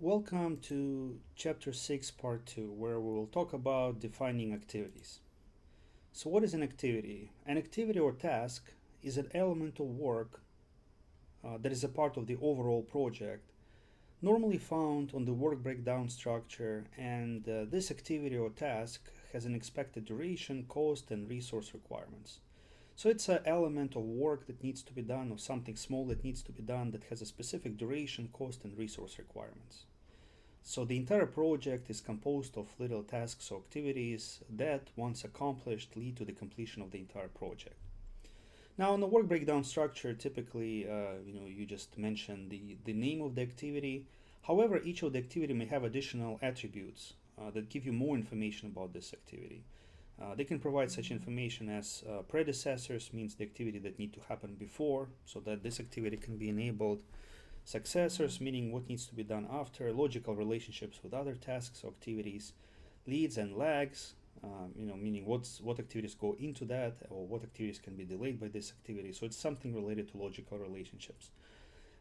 Welcome to Chapter 6, Part 2, where we will talk about defining activities. So, what is an activity? An activity or task is an element of work that is a part of the overall project, normally found on the work breakdown structure, and this activity or task has an expected duration, cost, and resource requirements. So it's an element of work that needs to be done, or something small that needs to be done, that has a specific duration, cost, and resource requirements. So the entire project is composed of little tasks or activities that, once accomplished, lead to the completion of the entire project. Now, in the work breakdown structure, typically, you just mention the name of the activity. However, each of the activity may have additional attributes that give you more information about this activity. They can provide such information as predecessors, means the activity that need to happen before, so that this activity can be enabled. Successors, meaning what needs to be done after. Logical relationships with other tasks or activities. Leads and lags, meaning what activities go into that, or what activities can be delayed by this activity. So it's something related to logical relationships.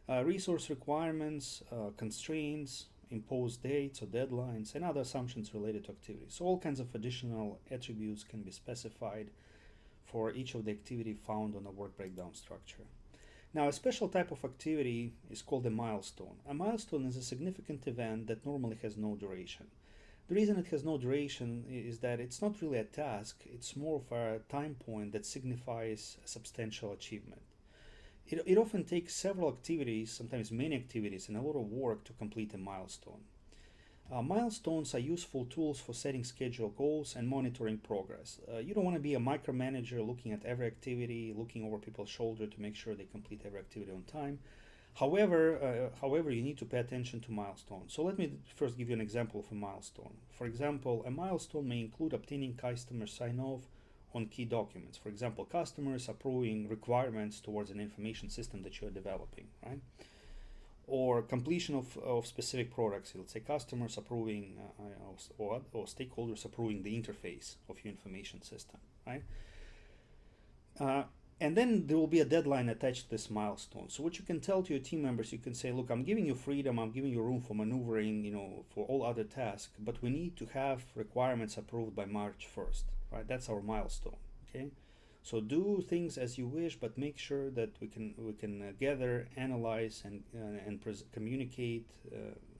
Resource requirements, constraints, imposed dates or deadlines, and other assumptions related to activities. So all kinds of additional attributes can be specified for each of the activity found on the work breakdown structure. Now, a special type of activity is called a milestone. A milestone is a significant event that normally has no duration. The reason it has no duration is that it's not really a task, it's more of a time point that signifies a substantial achievement. It often takes several activities, sometimes many activities, and a lot of work to complete a milestone. Milestones are useful tools for setting schedule goals and monitoring progress. You don't want to be a micromanager looking at every activity, looking over people's shoulder to make sure they complete every activity on time. However, you need to pay attention to milestones. So let me first give you an example of a milestone. For example, a milestone may include obtaining customer sign-off on key documents. For example, customers approving requirements towards an information system that you are developing, right? Or completion of specific products. Let's say customers approving or stakeholders approving the interface of your information system, right? And then there will be a deadline attached to this milestone. So what you can tell to your team members, you can say, look, I'm giving you freedom, I'm giving you room for maneuvering, for all other tasks, but we need to have requirements approved by March 1st, right? That's our milestone, okay? So do things as you wish, but make sure that we can gather, analyze, and communicate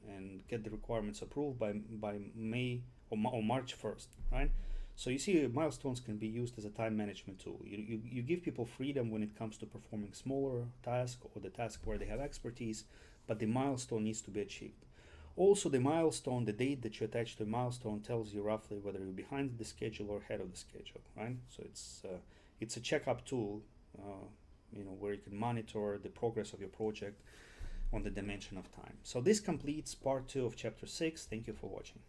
and get the requirements approved by May or March 1st, right? So you see, milestones can be used as a time management tool. You give people freedom when it comes to performing smaller tasks or the task where they have expertise, but the milestone needs to be achieved. Also, the milestone, the date that you attach to a milestone, tells you roughly whether you're behind the schedule or ahead of the schedule, right? So it's a checkup tool, where you can monitor the progress of your project on the dimension of time. So this completes part 2 of chapter 6. Thank you for watching.